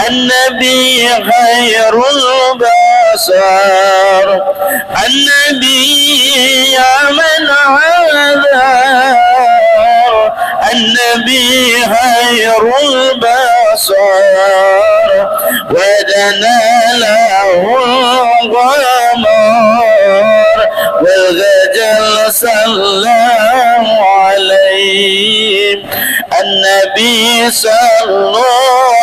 النبي خير البشر النبي يا من عذر النبي خير البشر ودنا له الغمر والغجل صلى عليه النبي صلوا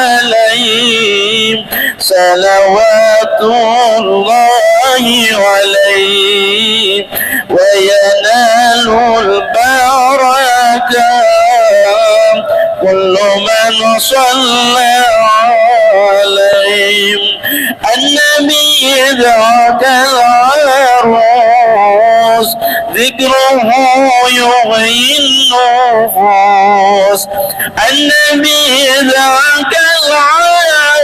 عليه صلوات الله عليه وينال البركة كل من صلى عليه النبي ذاك العروس ذكره يحيي النفوس النبي ذاك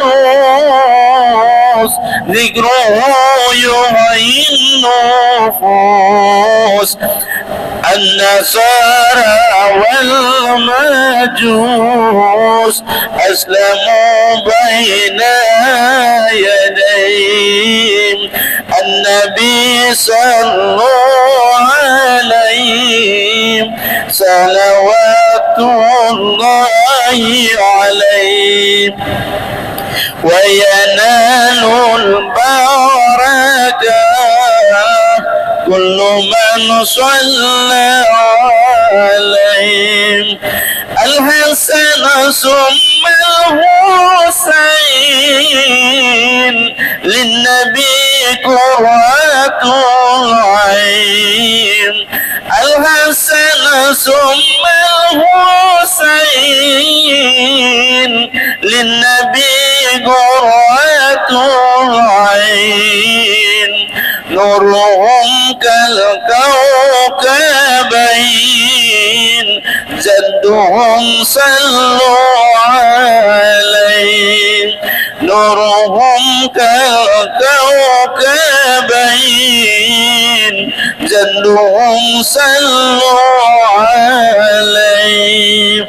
العروس ذكره يحيي النفوس النصارى والمجوس أسلموا بين يديه النبي صلوا عليه صلوات الله عليه وينال البركة كل من صلى عليه الحسن ثم الحسين للنبي قرة العين الحسن ثم الحسين للنبي قرة العين نورهم كالكوكبين جدهم صلوا عليه نورهم كالكوكبين جدهم صلوا عليه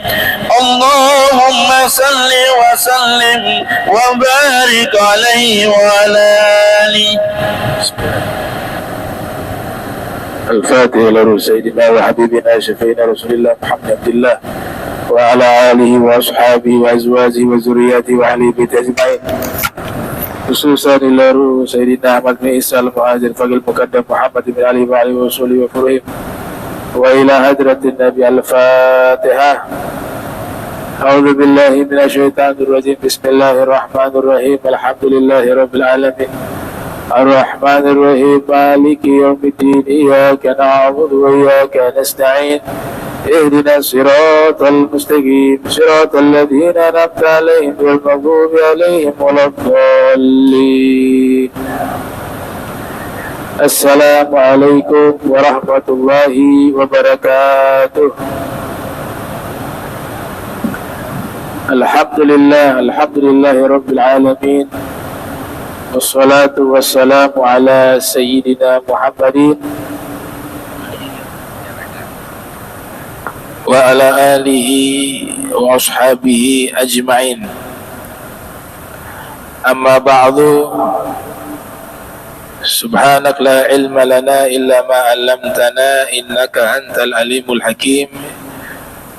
اللهم صل وسلم وبارك عليه وعلى آله. الفاتحة لروح سيدنا وحبيبنا شفينا رسول الله محمد عبد الله وعلى آله وأصحابه وأزواجه وذرياته وأهل بيته أجمعين خصوصا إلى روح سيدنا أحمد بن عيسى المهاجر فقل المقدم محمد بن علي وعلي ورسوله وفرهم وإلى حضرة النبي. الفاتحة. أعوذ بالله من الشيطان الرجيم بسم الله الرحمن الرحيم الحمد لله رب العالمين الرحمن الرحيم مالك يوم الدين إياك نعبد وإياك نستعين اهدنا الصراط المستقيم صراط الذين أنعمت عليهم غير المغضوب عليهم ولا الضالين. السلام عليكم ورحمة الله وبركاته. الحمد لله رب العالمين والصلاة والسلام على سيدنا محمد وعلى آله وأصحابه أجمعين. أما بعد سبحانك لا علم لنا إلا ما علمتنا إنك أنت العليم الحكيم.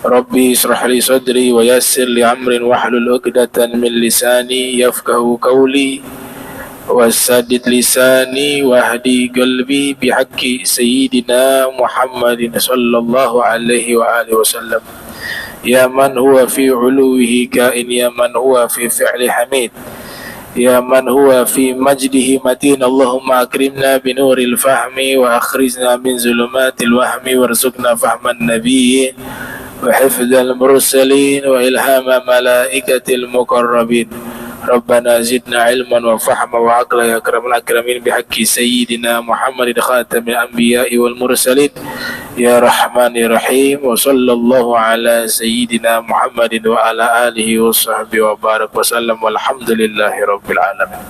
ربي اشرح لي صدري ويسر لي أمري واحلل عقدة من لساني يفقهوا قولي وسدد لساني واهدي قلبي بحق سيدنا محمد صلى الله عليه وآله وسلم. يا من هو في علوه كائن يا من هو في فعل حميد يا من هو في مجده متين. اللهم أكرمنا بنور الفهم وأخرجنا من ظلمات الوهم وارزقنا فهم النبي وحفظ المرسلين وإلهام ملائكة المقربين. ربنا زدنا علما وفهما وعقلا يا أكرم الأكرمين بحق سيدنا محمد خاتم الأنبياء والمرسلين يا رحمن يا رحيم. وصلى الله على سيدنا محمد وعلى آله وصحبه وبارك وسلم والحمد لله رب العالمين.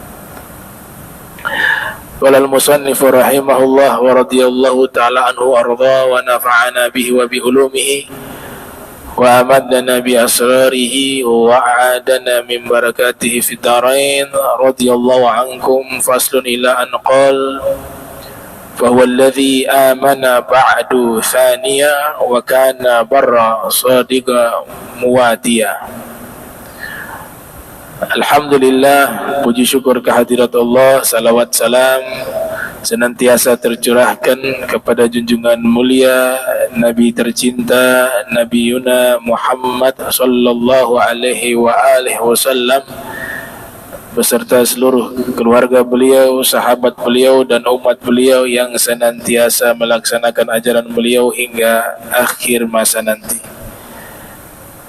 قال المصنف رحمه الله ورضي الله تعالى عنه وأرضاه ونفعنا به وبعلومه وأمدنا بأسراره وأعادنا من بركاته في الدارين رضي الله عنكم. فصل إلى أن قال فهو الذي آمن بعد ثانيا وكان برا صادقا مواتيا. Alhamdulillah, puji syukur kehadirat Allah, salawat salam senantiasa tercurahkan kepada junjungan mulia Nabi tercinta Nabi Yuna Muhammad sallallahu alaihi wa alihi wasallam beserta seluruh keluarga beliau, sahabat beliau dan umat beliau yang senantiasa melaksanakan ajaran beliau hingga akhir masa nanti.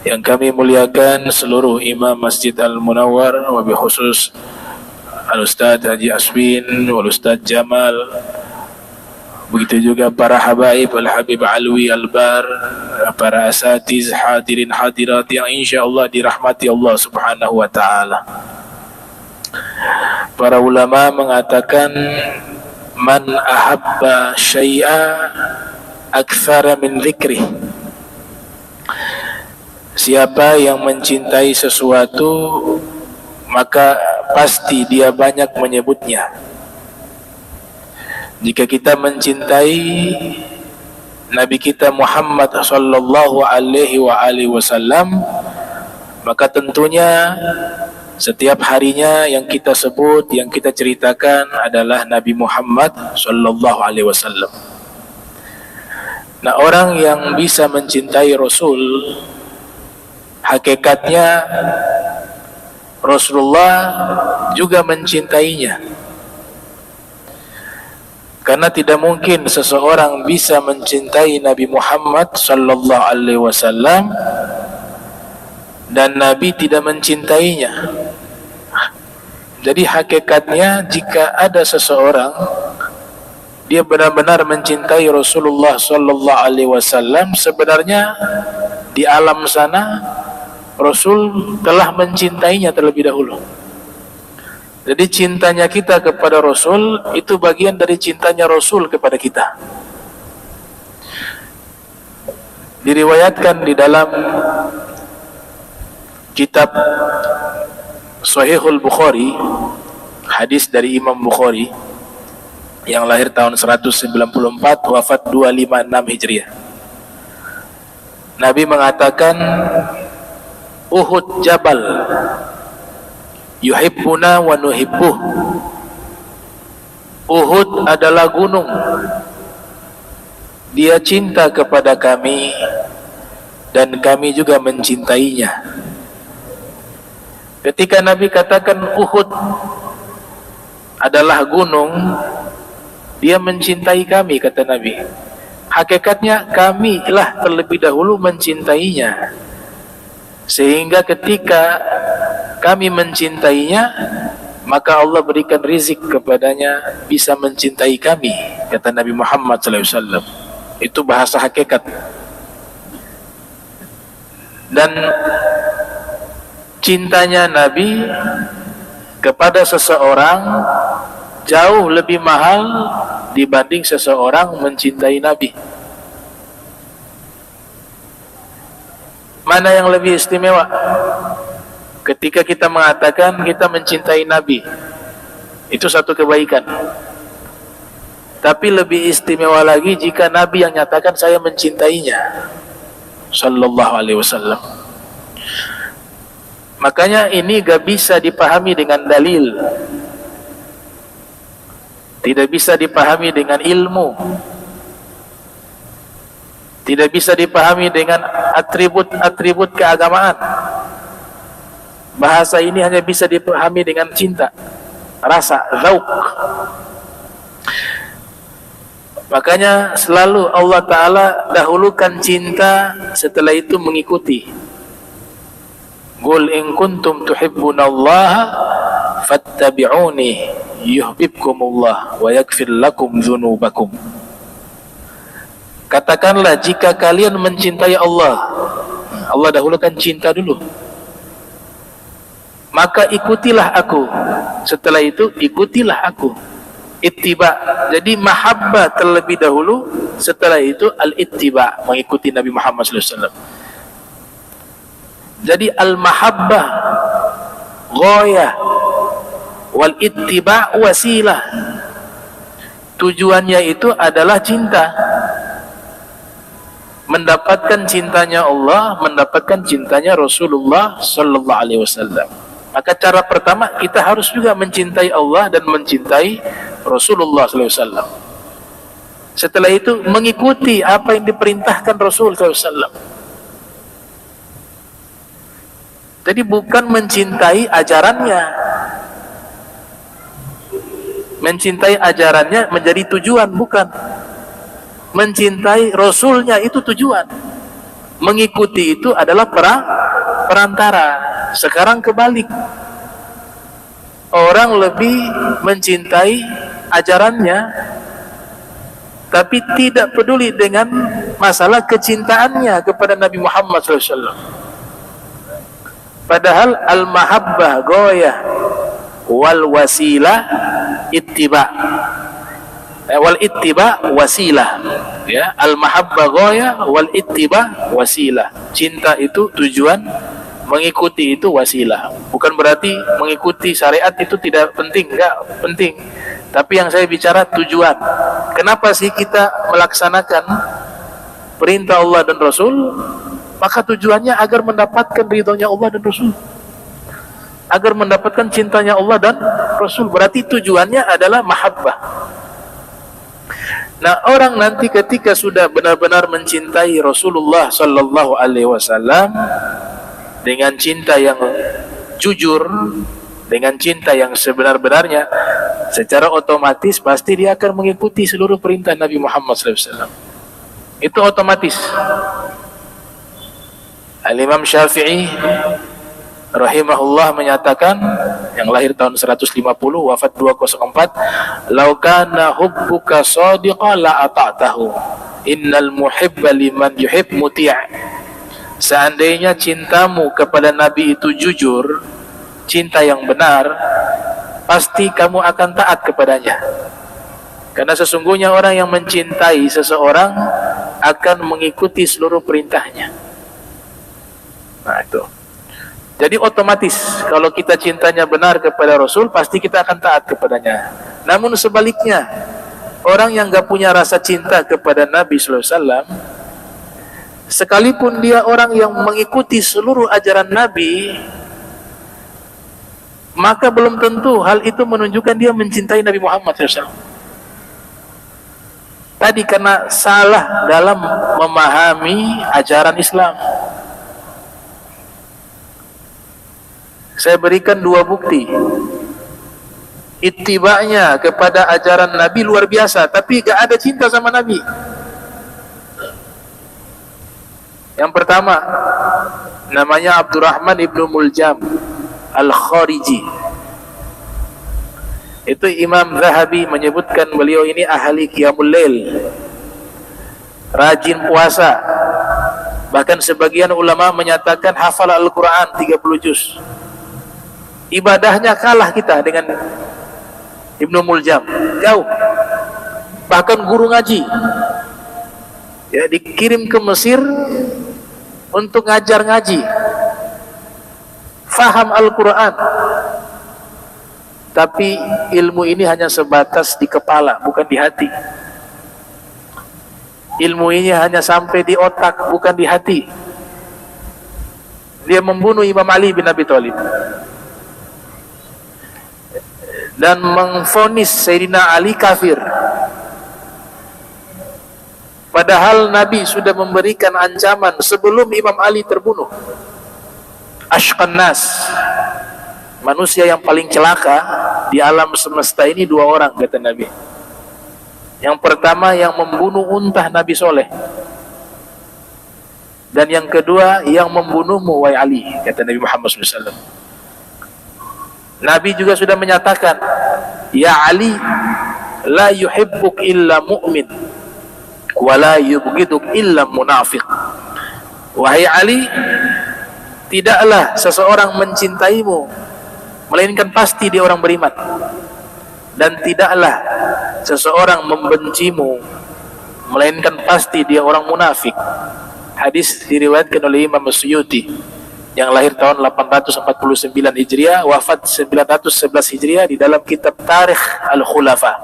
Yang kami muliakan seluruh imam Masjid Al-Munawwar, wabil khusus Al-Ustadz Haji Aswin, Al-Ustadz Jamal, begitu juga para habaib Al-Habib Alwi Al-Bar, para asatiz hadirin hadirat yang insyaallah dirahmati Allah subhanahu wa ta'ala. Para ulama mengatakan man ahabba syai'a aktsara min dzikrih. Siapa yang mencintai sesuatu maka pasti dia banyak menyebutnya. Jika kita mencintai Nabi kita Muhammad sallallahu alaihi wasallam, maka tentunya setiap harinya yang kita sebut, yang kita ceritakan adalah Nabi Muhammad sallallahu alaihi wasallam. Nah, orang yang bisa mencintai Rasul, hakikatnya Rasulullah juga mencintainya. Karena tidak mungkin seseorang bisa mencintai Nabi Muhammad sallallahu alaihi wasallam dan Nabi tidak mencintainya. Jadi hakikatnya jika ada seseorang dia benar-benar mencintai Rasulullah sallallahu alaihi wasallam, sebenarnya di alam sana Rasul telah mencintainya terlebih dahulu. Jadi cintanya kita kepada Rasul itu bagian dari cintanya Rasul kepada kita. Diriwayatkan di dalam kitab Sahihul Bukhari, hadis dari Imam Bukhari yang lahir tahun 194, wafat 256 Hijriah. Nabi mengatakan, Uhud jabal yuhibbuna wa nuhibbuh. Uhud adalah gunung, dia cinta kepada kami dan kami juga mencintainya. Ketika Nabi katakan Uhud adalah gunung, dia mencintai kami, kata Nabi. Hakikatnya kami lah terlebih dahulu mencintainya, sehingga ketika kami mencintainya maka Allah berikan rizki kepadanya bisa mencintai kami, kata Nabi Muhammad SAW. Itu bahasa hakikat. Dan cintanya Nabi kepada seseorang jauh lebih mahal dibanding seseorang mencintai Nabi. Mana yang lebih istimewa? Ketika kita mengatakan kita mencintai Nabi, itu satu kebaikan. Tapi lebih istimewa lagi jika Nabi yang nyatakan saya mencintainya, sallallahu alaihi wasallam. Makanya ini gak bisa dipahami dengan dalil, tidak bisa dipahami dengan ilmu, tidak bisa dipahami dengan atribut-atribut keagamaan. Bahasa ini hanya bisa dipahami dengan cinta, rasa, zauk. Makanya selalu Allah Ta'ala dahulukan cinta, setelah itu mengikuti. Qul in kuntum tuhibbunallaha fattabi'uni yuhibbukumullah wa yaghfir lakum dzunubakum. Katakanlah jika kalian mencintai Allah, Allah dahulukan cinta dulu, maka ikutilah aku. Setelah itu ikutilah aku. Ittiba. Jadi mahabbah terlebih dahulu, setelah itu al-ittiba, mengikuti Nabi Muhammad SAW. Jadi al-mahabbah ghayah, wal ittiba' wasilah. Tujuannya itu adalah cinta. Mendapatkan cintanya Allah, mendapatkan cintanya Rasulullah sallallahu alaihi wasallam. Maka cara pertama kita harus juga mencintai Allah dan mencintai Rasulullah sallallahu alaihi wasallam. Setelah itu mengikuti apa yang diperintahkan Rasul sallallahu alaihi wasallam. Jadi bukan mencintai ajarannya. Mencintai ajarannya menjadi tujuan, bukan. Mencintai Rasulnya itu tujuan. Mengikuti itu adalah perantara. Sekarang kebalik. Orang lebih mencintai ajarannya, tapi tidak peduli dengan masalah kecintaannya kepada Nabi Muhammad SAW. Padahal al-mahabbah ghayah wal wasilah ittiba. Wal ittiba wasilah. Ya, al-mahabbah ghayah wal ittiba wasilah. Cinta itu tujuan, mengikuti itu wasilah. Bukan berarti mengikuti syariat itu tidak penting, enggak penting. Tapi yang saya bicara tujuan. Kenapa sih kita melaksanakan perintah Allah dan Rasul? Maka tujuannya agar mendapatkan ridhonya Allah dan Rasul, agar mendapatkan cintanya Allah dan Rasul. Berarti tujuannya adalah mahabbah. Nah, orang nanti ketika sudah benar-benar mencintai Rasulullah sallallahu alaihi wasallam dengan cinta yang jujur, dengan cinta yang sebenar-benarnya, secara otomatis pasti dia akan mengikuti seluruh perintah Nabi Muhammad sallallahu alaihi wasallam. Itu otomatis. Al-Imam Syafi'i rahimahullah menyatakan, yang lahir tahun 150 wafat 204, "Lau kana hubbuka shadiqan la ata'tahu. Innal muhibba liman yuhib muti'." Seandainya cintamu kepada Nabi itu jujur, cinta yang benar, pasti kamu akan taat kepadanya. Karena sesungguhnya orang yang mencintai seseorang akan mengikuti seluruh perintahnya. Nah itu. Jadi otomatis kalau kita cintanya benar kepada Rasul, pasti kita akan taat kepadanya. Namun sebaliknya, orang yang gak punya rasa cinta kepada Nabi SAW, sekalipun dia orang yang mengikuti seluruh ajaran Nabi, maka belum tentu hal itu menunjukkan dia mencintai Nabi Muhammad SAW. Tadi karena salah dalam memahami ajaran Islam. Saya berikan dua bukti. Ittiba'nya kepada ajaran Nabi luar biasa, tapi gak ada cinta sama Nabi. Yang pertama, namanya Abdurrahman ibnu Muljam Al-Khariji. Itu Imam Zahabi menyebutkan beliau ini ahli qiyamul lail, rajin puasa. Bahkan sebagian ulama menyatakan hafal Al-Quran 30 juz. Ibadahnya kalah kita dengan Ibnu Muljam, jauh. Bahkan guru ngaji, ya, dikirim ke Mesir untuk ngajar ngaji, faham Al-Quran, tapi ilmu ini hanya sebatas di kepala, bukan di hati. Ilmu ini hanya sampai di otak, bukan di hati. Dia membunuh Imam Ali bin Abi Thalib dan mengvonis Sayyidina Ali kafir. Padahal Nabi sudah memberikan ancaman sebelum Imam Ali terbunuh. Ashqan nas, manusia yang paling celaka di alam semesta ini dua orang, kata Nabi. Yang pertama yang membunuh untah Nabi Soleh, dan yang kedua yang membunuhmu wahai Ali, kata Nabi Muhammad SAW. Nabi juga sudah menyatakan, ya Ali, la yuhibbuk illa mu'min, wa la yubghiduk illa munafiq. Wahai Ali, tidaklah seseorang mencintaimu melainkan pasti dia orang beriman, dan tidaklah seseorang membencimu melainkan pasti dia orang munafik. Hadis diriwayatkan oleh Imam Suyuti yang lahir tahun 849 Hijriah, wafat 911 Hijriah, di dalam kitab Tarikh Al-Khulafa.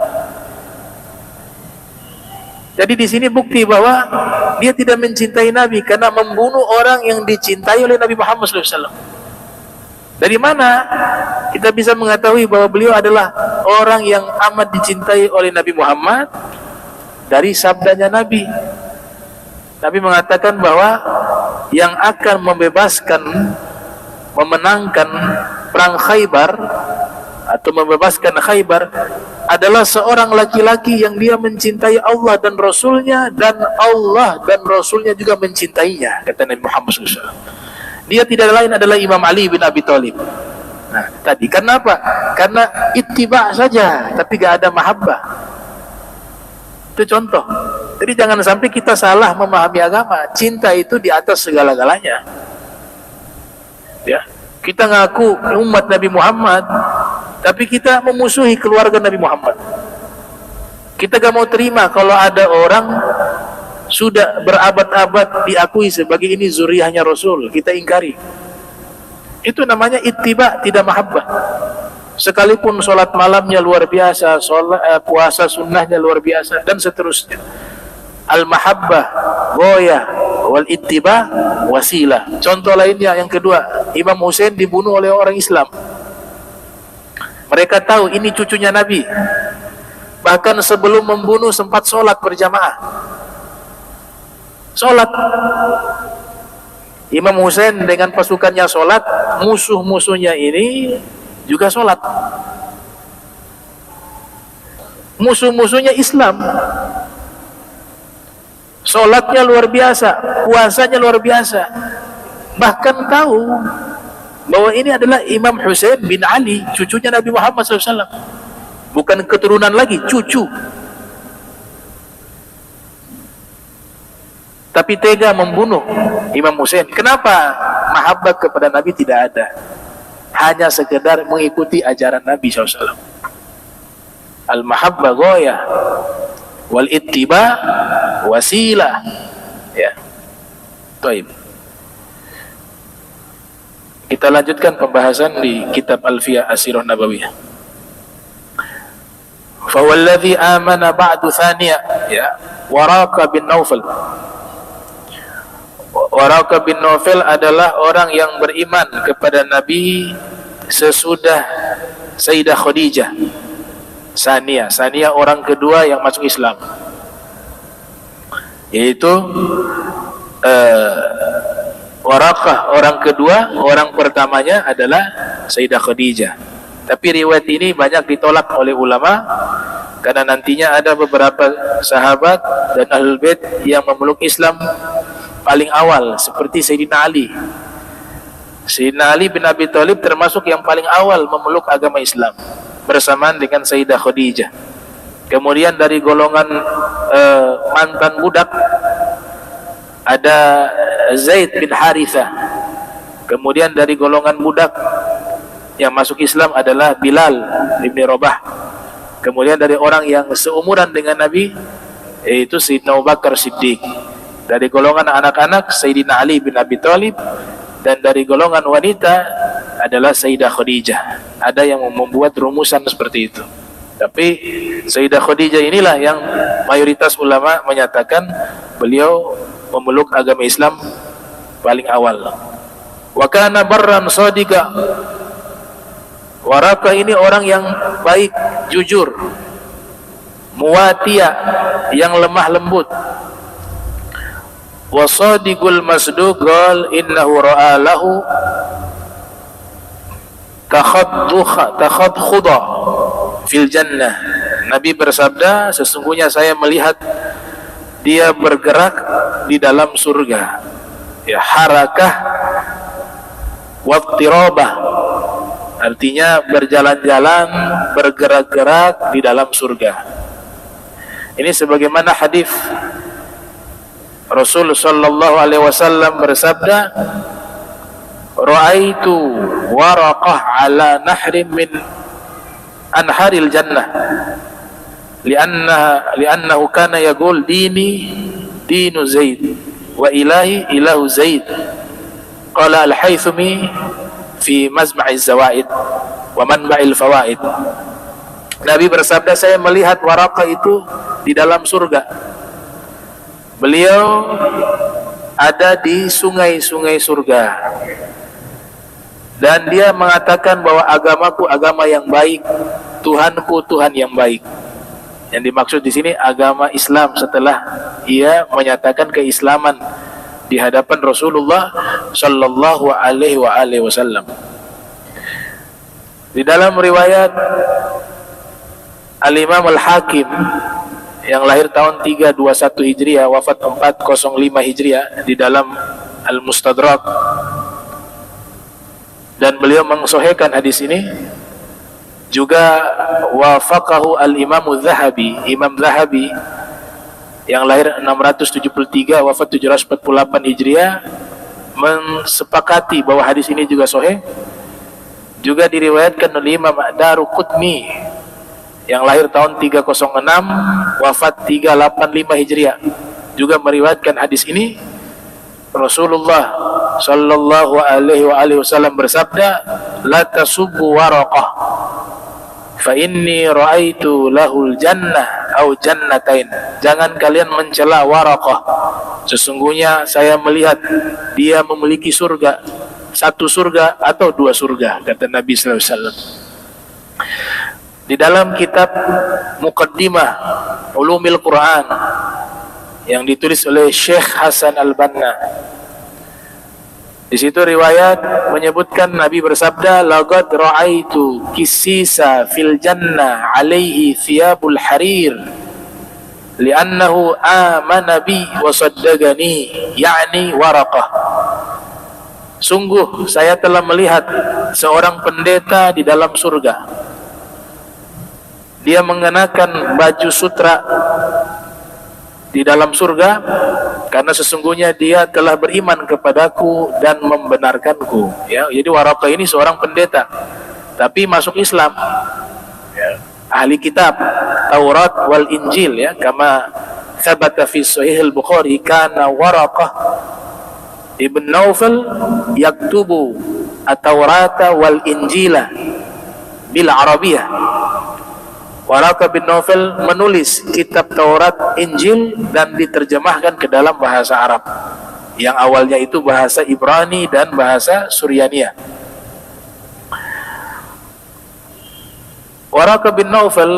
Jadi di sini bukti bahwa dia tidak mencintai Nabi karena membunuh orang yang dicintai oleh Nabi Muhammad SAW. Dari mana kita bisa mengetahui bahwa beliau adalah orang yang amat dicintai oleh Nabi Muhammad? Dari sabdanya Nabi. Nabi mengatakan bahwa yang akan memenangkan perang Khaybar atau membebaskan Khaybar adalah seorang laki-laki yang dia mencintai Allah dan Rasulnya, dan Allah dan Rasulnya juga mencintainya, kata Nabi Muhammad SAW. Dia tidak lain adalah Imam Ali bin Abi Thalib. Nah, tadi kenapa? Karena ittiba saja, tapi gak ada mahabbah. Itu contoh. Jadi jangan sampai kita salah memahami agama. Cinta itu di atas segala-galanya. Ya, kita ngaku umat Nabi Muhammad, tapi kita memusuhi keluarga Nabi Muhammad. Kita gak mau terima kalau ada orang sudah berabad-abad diakui sebagai ini zuriyahnya Rasul, kita ingkari. Itu namanya ittiba, tidak mahabbah. Sekalipun sholat malamnya luar biasa, puasa sunnahnya luar biasa, dan seterusnya. Al-mahabbah goyah, wal ittiba wasilah. Contoh lainnya yang kedua, Imam Hussein dibunuh oleh orang Islam. Mereka tahu ini cucunya Nabi. Bahkan sebelum membunuh sempat sholat berjamaah. Sholat. Imam Hussein dengan pasukannya sholat, musuh-musuhnya ini juga sholat. Musuh-musuhnya Islam. Sholatnya luar biasa, puasanya luar biasa. Bahkan tahu bahwa ini adalah Imam Hussein bin Ali, cucunya Nabi Muhammad SAW. Bukan keturunan lagi, cucu. Tapi tega membunuh Imam Hussein. Kenapa? Mahabbah kepada Nabi tidak ada. Hanya sekedar mengikuti ajaran Nabi SAW. Al-mahabbah goyah, wal ittiba wasilah. Ya. Baik. Kita lanjutkan pembahasan di kitab Alfiyah As-Sirah Nabawiyah. Fa walladhi amana ba'du thaniya, ya, Waraka bin Naufal. Waraka bin Naufal adalah orang yang beriman kepada Nabi sesudah Sayyidah Khadijah. Sania orang kedua yang masuk Islam, yaitu Warakah orang kedua, orang pertamanya adalah Sayyidah Khadijah. Tapi riwayat ini banyak ditolak oleh ulama karena nantinya ada beberapa sahabat dan Ahlul Bait yang memeluk Islam paling awal, seperti Sayyidina Ali. Sayyidina Ali bin Abi Thalib termasuk yang paling awal memeluk agama Islam bersamaan dengan Sayyidah Khadijah. Kemudian dari golongan mantan budak ada Zaid bin Harithah. Kemudian dari golongan budak yang masuk Islam adalah Bilal bin Rabah. Kemudian dari orang yang seumuran dengan Nabi yaitu Sayyidina Abu Bakar Siddiq. Dari golongan anak-anak Sayyidina Ali bin Abi Thalib, dan dari golongan wanita adalah Sayyidah Khadijah. Ada yang membuat rumusan seperti itu. Tapi Sayyidah Khadijah inilah yang mayoritas ulama menyatakan beliau memeluk agama Islam paling awal. Wa kana barran shadiqa. Waraka ini orang yang baik, jujur, muwatia, yang lemah lembut. Wa shadiqul masduq qal innahu ra'a lahu takhadkhuda fil jannah. Nabi bersabda, sesungguhnya saya melihat dia bergerak di dalam surga. Ya, harakah wattirabah, artinya berjalan-jalan, bergerak-gerak di dalam surga. Ini sebagaimana hadis Rasul sallallahu alaihi wasallam bersabda, ra'aitu waraqah ala nahrin min anharil jannah li'annahu kana yaqul dini dinu Zaid wa ilahi ilahu Zaid. Qala Al-Haythami fi Mazma'iz Zawaid wa Manba'il Fawaid. Nabi bersabda, saya melihat Waraqah itu di dalam surga. Beliau ada di sungai-sungai surga. Dan dia mengatakan bahwa agamaku agama yang baik, Tuhanku Tuhan yang baik. Yang dimaksud di sini agama Islam setelah ia menyatakan keislaman di hadapan Rasulullah sallallahu alaihi wasallam. Di dalam riwayat Al-Imam Al-Hakim yang lahir tahun 321 Hijriah, wafat 405 Hijriah, di dalam Al-Mustadrak, dan beliau mensahihkan hadis ini. Juga wafaqahu al-Imam Zahabi, Imam Zahabi yang lahir 673 wafat 748 Hijriah, mensepakati bahwa hadis ini juga sahih. Juga diriwayatkan oleh Imam Daruqutni yang lahir tahun 306 wafat 385 Hijriah, juga meriwayatkan hadis ini. Rasulullah sallallahu alaihi wasallam bersabda, la tasubbu Waraqah fa inni ra'aitu lahul jannah au jannatain. Jangan kalian mencela Waraqah, sesungguhnya saya melihat dia memiliki surga, satu surga atau dua surga, kata Nabi sallallahu alaihi wasallam. Di dalam kitab Muqaddimah Ulumil Quran yang ditulis oleh Syekh Hasan Al-Banna, di situ riwayat menyebutkan Nabi bersabda, laqad ra'aitu kisisa fil jannah alaihi thiyabul harir li'annahu amana bi wa saddaqani, yakni Waraqah. Sungguh saya telah melihat seorang pendeta di dalam surga. Dia mengenakan baju sutra di dalam surga karena sesungguhnya dia telah beriman kepadaku dan membenarkanku. Ya, jadi Waraqah ini seorang pendeta, tapi masuk Islam. Ya, ahli kitab Taurat wal Injil, ya, kama thabata fi Sahih Al-Bukhari, kana Waraqah ibn Naufal yaktubu at-Taurata wal Injila bil Arabiyah. Waraqah bin Naufal menulis kitab Taurat, Injil, dan diterjemahkan ke dalam bahasa Arab, yang awalnya itu bahasa Ibrani dan bahasa Suryaniyah. Waraqah bin Naufal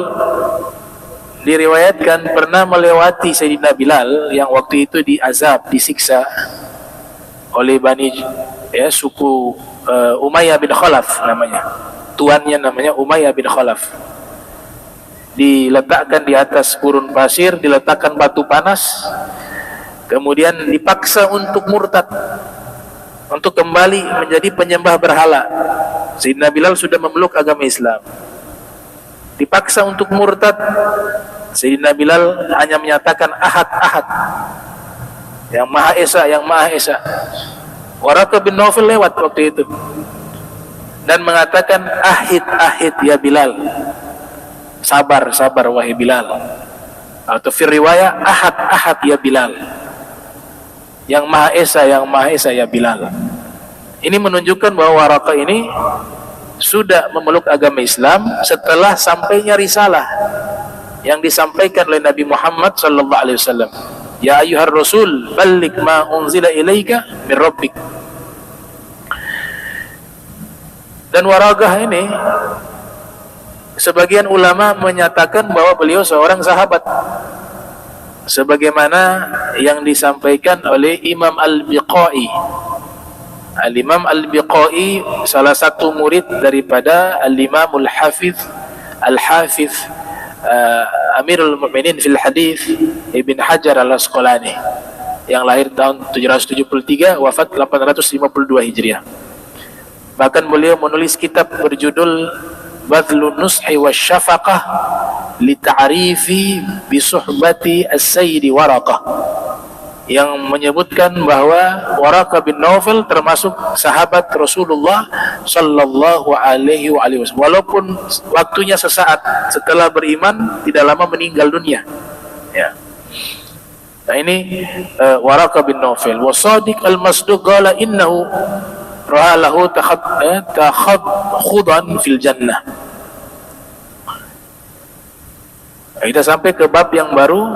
diriwayatkan pernah melewati Sayyidina Bilal yang waktu itu diazab, disiksa oleh suku Umayyah bin Khalaf namanya. Tuannya namanya Umayyah bin Khalaf. Diletakkan di atas gurun pasir, diletakkan batu panas, kemudian dipaksa untuk murtad, untuk kembali menjadi penyembah berhala. Sayyidina Bilal sudah memeluk agama Islam, dipaksa untuk murtad. Sayyidina Bilal hanya menyatakan ahad, ahad, yang maha esa, yang maha esa. Waraqah bin Naufal lewat waktu itu dan mengatakan, ahid, ahid ya Bilal, sabar, sabar wahai Bilal. Atau fi riwayah, ahad, ahad ya Bilal, yang maha esa, yang maha esa ya Bilal. Ini menunjukkan bahwa Waraqah ini sudah memeluk agama Islam setelah sampainya risalah yang disampaikan oleh Nabi Muhammad sallallahu alaihi wasallam. Ya ayyuhar rasul balligh ma unzila ilaika min rabbik. Dan Waraqah ini, sebagian ulama menyatakan bahwa beliau seorang sahabat, sebagaimana yang disampaikan oleh Imam Al-Biqai. Al-Imam Al-Biqai salah satu murid daripada Al-Imam Al-Hafiz Amirul Mukminin fil Hadis Ibn Hajar Al-Asqalani yang lahir tahun 773 wafat 852 Hijriah. Bahkan beliau menulis kitab berjudul Badlun Nushi wa Syafaqah li ta'rifi bi suhbati as-sayyid Waraqah, yang menyebutkan bahwa Waraqah bin Naufal termasuk sahabat Rasulullah sallallahu alaihi wasallam, walaupun waktunya sesaat setelah beriman, tidak lama meninggal dunia. Ya. Nah ini Waraqah bin Nawfal. Wa Shadiq al-Masduq qala innahu ra'a lahu takhuddan fil jannah. Kita sampai ke bab yang baru,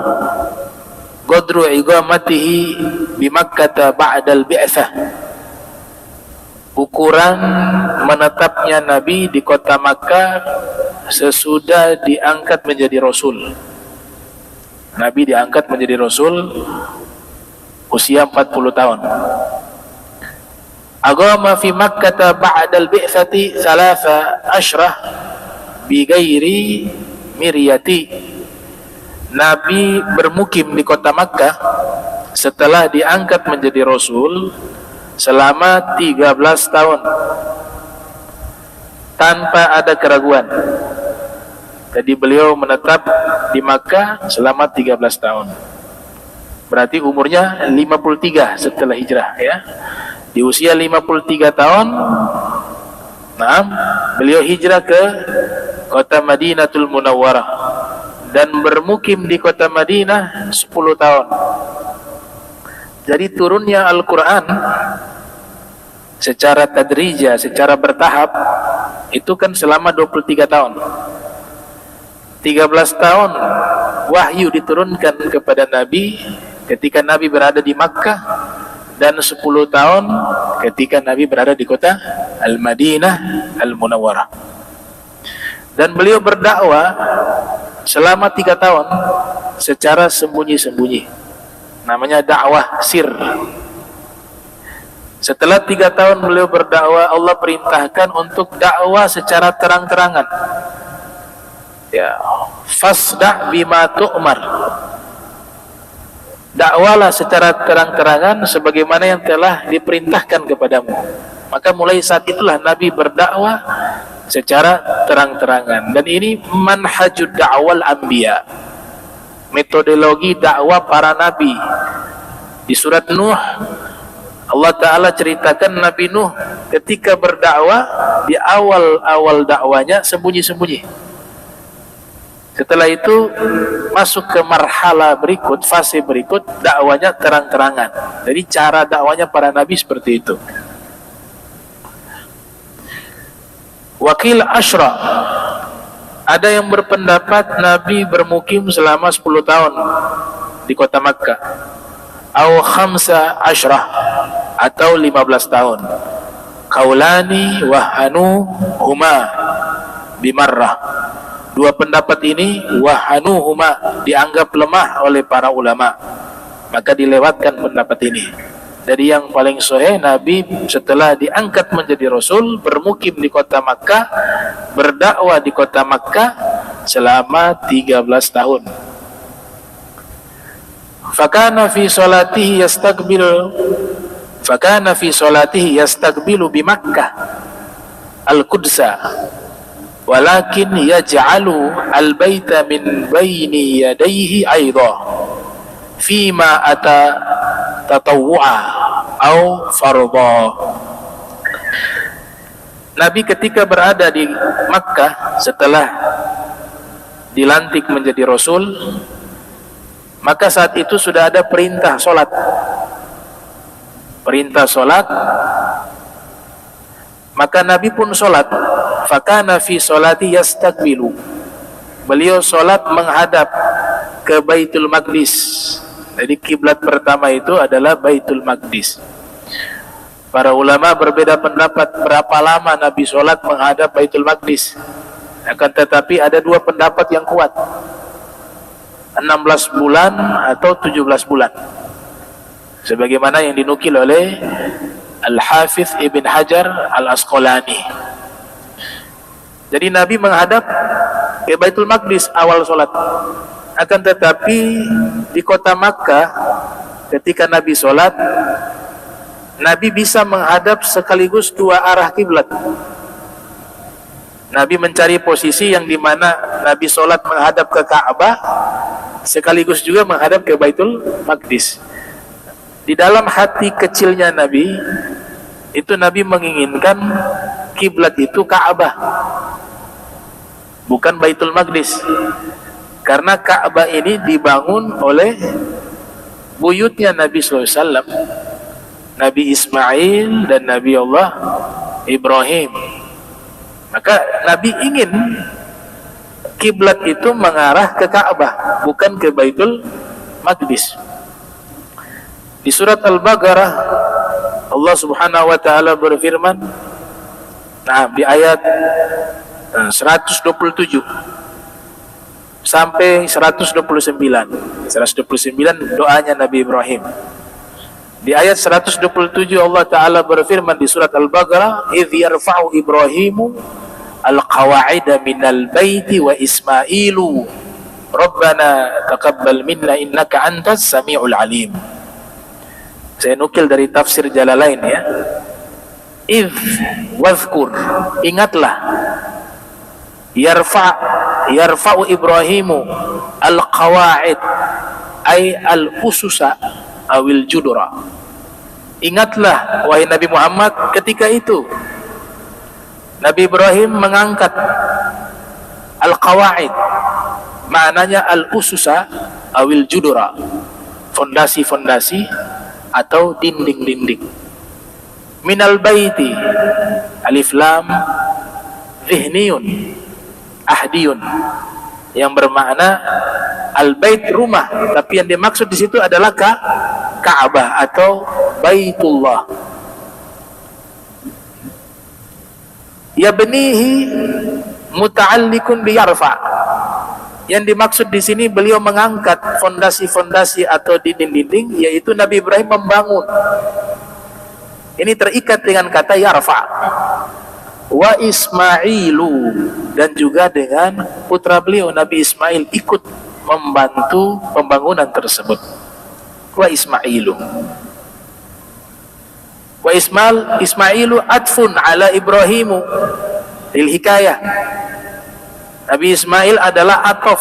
qadru iqamatihi bi Makkah ba'dal bi'tsah. Ukuran menetapnya Nabi di kota Makkah sesudah diangkat menjadi Rasul. Nabi diangkat menjadi Rasul usia 40 tahun. Aqama fi Makkah ba'dal bi'tsati 13 bi ghairi miryati. Nabi bermukim di kota Makkah setelah diangkat menjadi Rasul selama 13 tahun tanpa ada keraguan. Jadi beliau menetap di Makkah selama 13 tahun. Berarti umurnya 53 setelah hijrah ya. Di usia 53 tahun, beliau hijrah ke kota Madinatul Munawwarah dan bermukim di kota Madinah 10 tahun. Jadi turunnya Al-Quran secara tadrija, secara bertahap, itu kan selama 23 tahun. 13 tahun wahyu diturunkan kepada Nabi ketika Nabi berada di Makkah, dan 10 tahun ketika Nabi berada di kota Al-Madinah Al-Munawwarah. Dan beliau berdakwah selama 3 tahun secara sembunyi-sembunyi, namanya dakwah sir. Setelah 3 tahun beliau berdakwah, Allah perintahkan untuk dakwah secara terang-terangan. Ya, fasda' bima tu'mar. Dakwalah secara terang-terangan sebagaimana yang telah diperintahkan kepadamu. Maka mulai saat itulah Nabi berdakwah secara terang-terangan. Dan ini manhajud da'wal anbiya, metodologi dakwah para nabi. Di surat Nuh Allah Ta'ala ceritakan Nabi Nuh ketika berdakwah, di awal-awal dakwanya sembunyi-sembunyi. Setelah itu masuk ke marhala berikut, fase berikut, dakwanya terang-terangan. Jadi cara dakwanya para nabi seperti itu. Wakil Ashra, ada yang berpendapat Nabi bermukim selama 10 tahun di kota Makkah, atau 15 atau 15 tahun. Qaulani wahanu huma bimarrah. Dua pendapat ini wahanu huma dianggap lemah oleh para ulama, maka dilewatkan pendapat ini. Jadi yang paling sahih, Nabi setelah diangkat menjadi Rasul bermukim di kota Makkah, berdakwah di kota Makkah selama 13 tahun. Fakana fi salatihi yastaqbilu bi Makkah al-Qudsa, walakin yaj'alu al-baita min baini yadayhi aidha fima ata tatawu'a au fardha. Nabi ketika berada di Makkah setelah dilantik menjadi Rasul, maka saat itu sudah ada perintah solat. Perintah solat, maka Nabi pun solat. Fakana fi solati yastaqbilu. Beliau solat menghadap ke Baitul Maqdis. Jadi kiblat pertama itu adalah Baitul Maqdis. Para ulama berbeda pendapat berapa lama Nabi sholat menghadap Baitul Maqdis. Akan tetapi ada dua pendapat yang kuat, 16 bulan atau 17 bulan, sebagaimana yang dinukil oleh Al-Hafidh Ibn Hajar Al-Asqalani. Jadi Nabi menghadap ke Baitul Maqdis awal sholat. Akan tetapi di kota Makkah ketika Nabi sholat, Nabi bisa menghadap sekaligus dua arah kiblat. Nabi mencari posisi yang dimana Nabi sholat menghadap ke Ka'bah, sekaligus juga menghadap ke Baitul Maqdis. Di dalam hati kecilnya Nabi, itu Nabi menginginkan kiblat itu Ka'bah, bukan Baitul Maqdis. Karena Ka'bah ini dibangun oleh buyutnya Nabi SAW, Nabi Ismail dan Nabi Allah Ibrahim. Maka Nabi ingin kiblat itu mengarah ke Ka'bah, bukan ke Baitul Maqdis. Di surat Al-Baqarah Allah Subhanahu wa taala berfirman, di ayat 127 sampai 129. 129 doanya Nabi Ibrahim. Di ayat 127 Allah taala berfirman di surat Al-Baqarah, "Idz yarfa'u Ibrahimu al-qawa'ida minal baiti wa Ismailu Rabbana taqabbal minna innaka antas samiul alim." Saya nukil dari tafsir Jalalain ya. Idz wazkur, ingatlah, yarfa'u Ibrahimu al-qawa'id ay al-ususa awil judura. Ingatlah wahai Nabi Muhammad, ketika itu Nabi Ibrahim mengangkat al-qawa'id, maknanya al-ususa awil judura, fondasi-fondasi atau dinding-dinding. Minal baiti, alif lam zihniyun ahdiyun, yang bermakna al-bait rumah, tapi yang dimaksud di situ adalah Ka'bah atau Baitullah. Yabnihi muta'alliqun bi yarfa. Yang dimaksud di sini beliau mengangkat fondasi-fondasi atau dinding-dinding, yaitu Nabi Ibrahim membangun. Ini terikat dengan kata yarfa. Wa Ismailu, dan juga dengan putra beliau Nabi Ismail ikut membantu pembangunan tersebut. Wa Ismailu. Wa Ismailu atfun ala Ibrahimu lil hikayah. Nabi Ismail adalah atof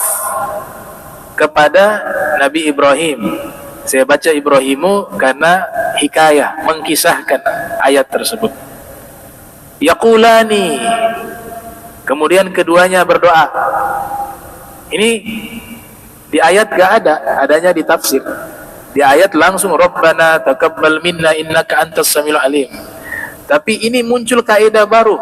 kepada Nabi Ibrahim. Saya baca Ibrahimu karena hikayah, mengkisahkan ayat tersebut. Yaqulani, kemudian keduanya berdoa. Ini di ayat gak ada, adanya di tafsir. Di ayat langsung Rabbana taqabbal minna innaka antas samiul alim. Tapi ini muncul kaidah baru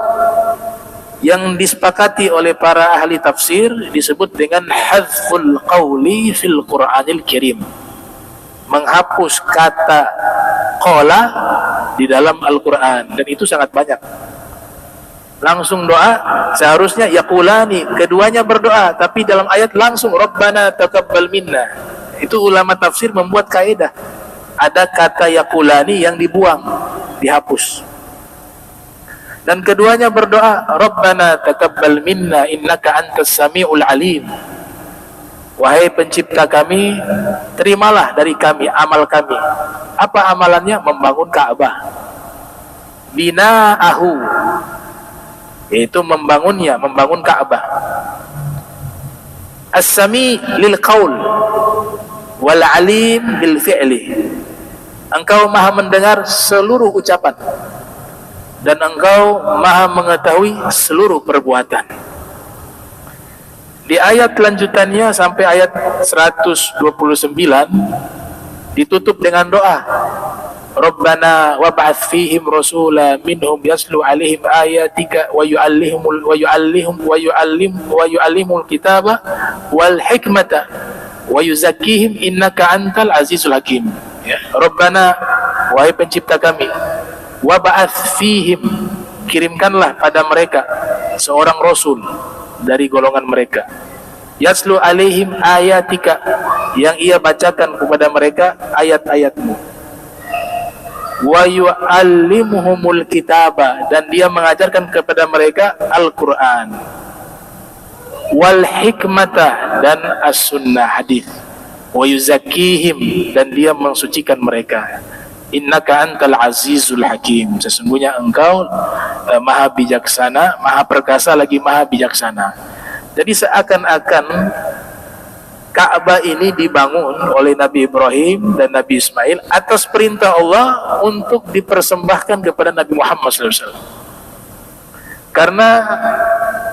yang disepakati oleh para ahli tafsir, disebut dengan hadzful qawli fil Qur'anil Karim. Menghapus kata qala di dalam Al-Qur'an, dan itu sangat banyak. Langsung doa, seharusnya yaqulani, keduanya berdoa, tapi dalam ayat langsung Rabbana taqabbal minna. Itu ulama tafsir membuat kaidah. Ada kata yaqulani yang dibuang, dihapus. Dan keduanya berdoa, Rabbana taqabbal minna innaka antas samiul alim. Wahai pencipta kami, terimalah dari kami amal kami. Apa amalannya? Membangun Ka'bah. Bina'ahu, yaitu membangunnya, membangun Ka'bah. As-sami lil qaul wal alim bil fi'li. Engkau maha mendengar seluruh ucapan, dan engkau maha mengetahui seluruh perbuatan. Di ayat lanjutannya sampai ayat 129 ditutup dengan doa, Rabbana wab'ats fihim rasula minhum yaslu alaihim ayatika wa yu'allimul kitaba wal hikmata wa yuzakkihim innaka antal azizul hakim. Ya. Rabbana, wahai pencipta kami, wab'ats fihim, kirimkanlah pada mereka seorang rasul dari golongan mereka, yaslu alaihim ayatika, yang ia bacakan kepada mereka ayat-ayatmu, wa yu'allimuhumul kitaba, dan dia mengajarkan kepada mereka Al-Quran, wal hikmata, dan as-sunnah hadis, wa yuzakkihim, dan dia mensucikan mereka. Innaka antal azizul hakim, sesungguhnya engkau maha bijaksana, maha perkasa lagi maha bijaksana. Jadi seakan-akan Ka'bah ini dibangun oleh Nabi Ibrahim dan Nabi Ismail atas perintah Allah untuk dipersembahkan kepada Nabi Muhammad SAW. Karena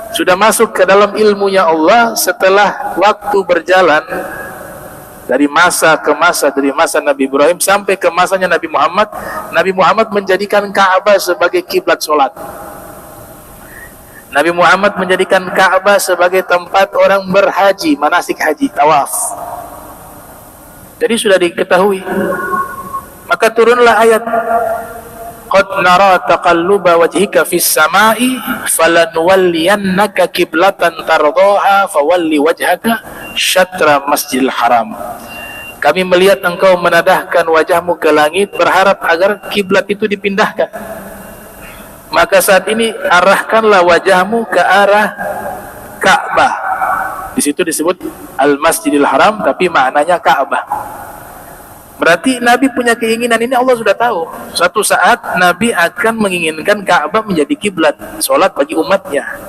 sudah masuk ke dalam ilmunya Allah, setelah waktu berjalan dari masa ke masa, dari masa Nabi Ibrahim sampai ke masanya Nabi Muhammad. Nabi Muhammad menjadikan Ka'bah sebagai kiblat solat. Nabi Muhammad menjadikan Ka'bah sebagai tempat orang berhaji, manasik haji, tawaf. Jadi sudah diketahui. Maka turunlah ayat, qad nara taqalluba wajhika fis sama'i falanuwalliyannaka kiblatan tardaha fawalli wajhaka syatra Masjidil Haram. Kami melihat engkau menadahkan wajahmu ke langit, berharap agar kiblat itu dipindahkan. Maka saat ini arahkanlah wajahmu ke arah Ka'bah. Di situ disebut Al-Masjidil Haram, tapi maknanya Ka'bah. Berarti Nabi punya keinginan ini, Allah sudah tahu. Suatu saat Nabi akan menginginkan Ka'bah menjadi kiblat solat bagi umatnya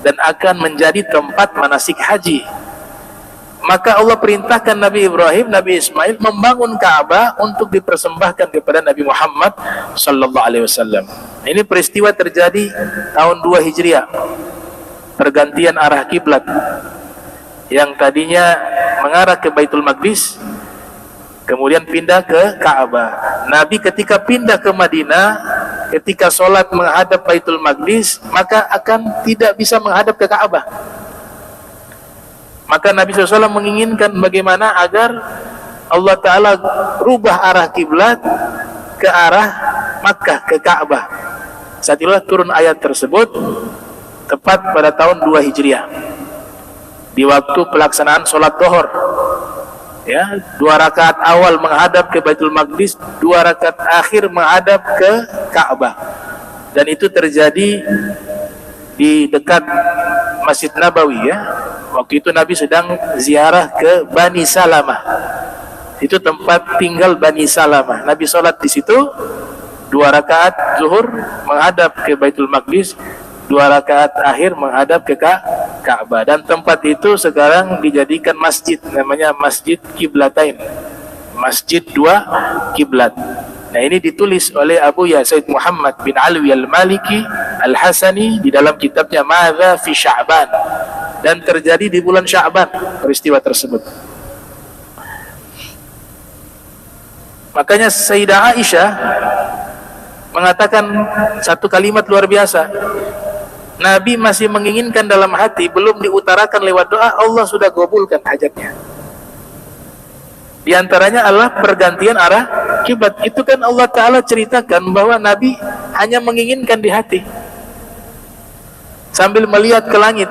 dan akan menjadi tempat manasik haji. Maka Allah perintahkan Nabi Ibrahim, Nabi Ismail membangun Ka'bah untuk dipersembahkan kepada Nabi Muhammad sallallahu alaihi wasallam. Ini peristiwa terjadi tahun 2 Hijriah. Pergantian arah kiblat. Yang tadinya mengarah ke Baitul Maqdis kemudian pindah ke Ka'bah. Nabi ketika pindah ke Madinah, ketika sholat menghadap Baitul Maqdis, maka akan tidak bisa menghadap ke Ka'bah. Maka Nabi SAW menginginkan bagaimana agar Allah Ta'ala rubah arah kiblat ke arah Makkah, ke Ka'bah. Saat itulah turun ayat tersebut, tepat pada tahun 2 Hijriah, di waktu pelaksanaan sholat Dhuhr. Ya, 2 rakaat awal menghadap ke Baitul Maqdis, 2 rakaat akhir menghadap ke Ka'bah. Dan itu terjadi di dekat Masjid Nabawi, ya. Waktu itu Nabi sedang ziarah ke Bani Salamah. Itu tempat tinggal Bani Salamah. Nabi sholat di situ, 2 rakaat zuhur menghadap ke Baitul Maqdis, 2 rakaat akhir menghadap ke Ka'bah. Dan tempat itu sekarang dijadikan masjid, namanya Masjid Qiblatain, Masjid 2 Kiblat. Nah, ini ditulis oleh Abu Yazid Muhammad bin Alwi al-Maliki al-Hasani di dalam kitabnya Madza fi Sya'ban, dan terjadi di bulan Sya'ban peristiwa tersebut. Makanya Sayyidah Aisyah mengatakan satu kalimat luar biasa. Nabi masih menginginkan dalam hati, belum diutarakan lewat doa, Allah sudah kabulkan hajatnya. Di antaranya adalah pergantian arah kiblat. Itu kan Allah Ta'ala ceritakan bahwa Nabi hanya menginginkan di hati, sambil melihat ke langit,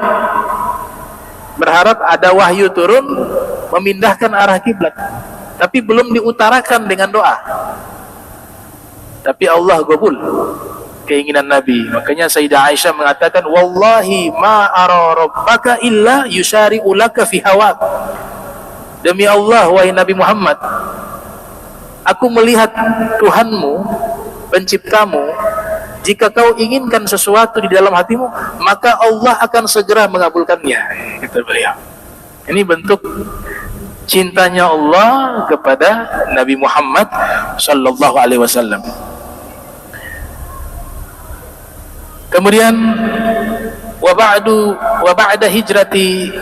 berharap ada wahyu turun memindahkan arah kiblat, tapi belum diutarakan dengan doa. Tapi Allah kabul keinginan Nabi. Makanya Sayyidah Aisyah mengatakan, wallahi ma ara rabbaka illa yusari'u laka fi hawak. Demi Allah, wahai Nabi Muhammad, aku melihat Tuhanmu, penciptamu, jika kau inginkan sesuatu di dalam hatimu, maka Allah akan segera mengabulkannya, kata beliau. Ini bentuk cintanya Allah kepada Nabi Muhammad sallallahu alaihi wasallam. Kemudian wa ba'da hijrati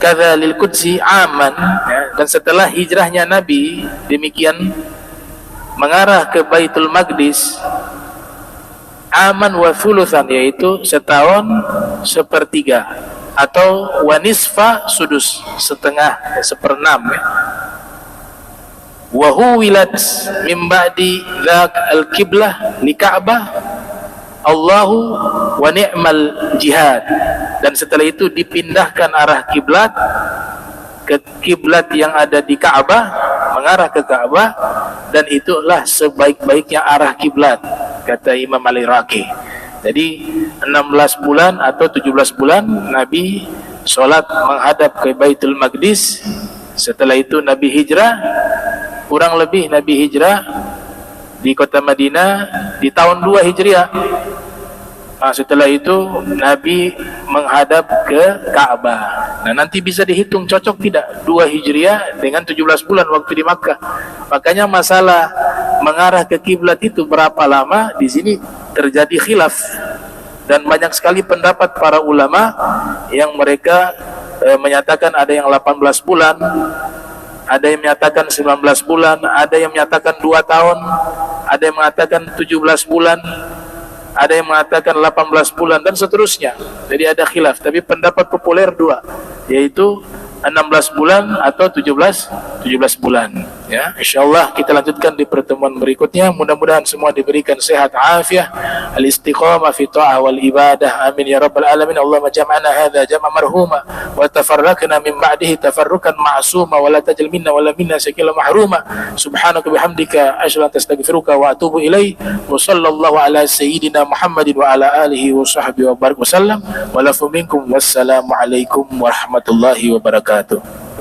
kadza lil Qudsi aman, ya, dan setelah hijrahnya Nabi demikian mengarah ke Baitul Maqdis, aman wa thuluthan, yaitu setahun sepertiga, atau wanisfa sudus, setengah seperenam, ya. Wa huwilat min ba'di dzak al-qiblah li Ka'bah Allahu wa ni'mal jihad, dan setelah itu dipindahkan arah kiblat ke kiblat yang ada di Ka'bah, mengarah ke Ka'bah, dan itulah sebaik-baiknya arah kiblat, kata Imam Al-Iraqi. Jadi 16 bulan atau 17 bulan Nabi sholat menghadap ke Baitul Maqdis. Setelah itu Nabi hijrah, kurang lebih Nabi hijrah di kota Madinah di tahun 2 Hijriah. Nah, setelah itu Nabi menghadap ke Ka'bah. Nah, nanti bisa dihitung cocok tidak 2 Hijriah dengan 17 bulan waktu di Makkah. Makanya masalah mengarah ke kiblat itu berapa lama, di sini terjadi khilaf, dan banyak sekali pendapat para ulama yang mereka menyatakan ada yang 18 bulan, ada yang menyatakan 19 bulan, ada yang menyatakan 2 tahun, ada yang mengatakan 17 bulan, ada yang mengatakan 18 bulan dan seterusnya. Jadi ada khilaf, tapi pendapat populer 2, yaitu 16 bulan atau 17 bulan. Ya, insyaallah kita lanjutkan di pertemuan berikutnya. Mudah-mudahan semua diberikan sehat afiah, al-istiqamah fi ta'ah wal ibadah. Amin ya rabbal alamin. Allahumma jam'ana hadza jam'a marhuma wa tafarraqna min ba'dihi tafarruqan ma'suma wa la tajal minna wa la minna sakila mahruma. Subhanaka bihamdika asyhadu an astaghfiruka wa atubu ilaik. Wa sallallahu ala sayyidina Muhammadin wa ala alihi wa sahbihi wa barik wasallam. Wa lafu minkum wassalamu alaikum warahmatullahi wabarakatuh.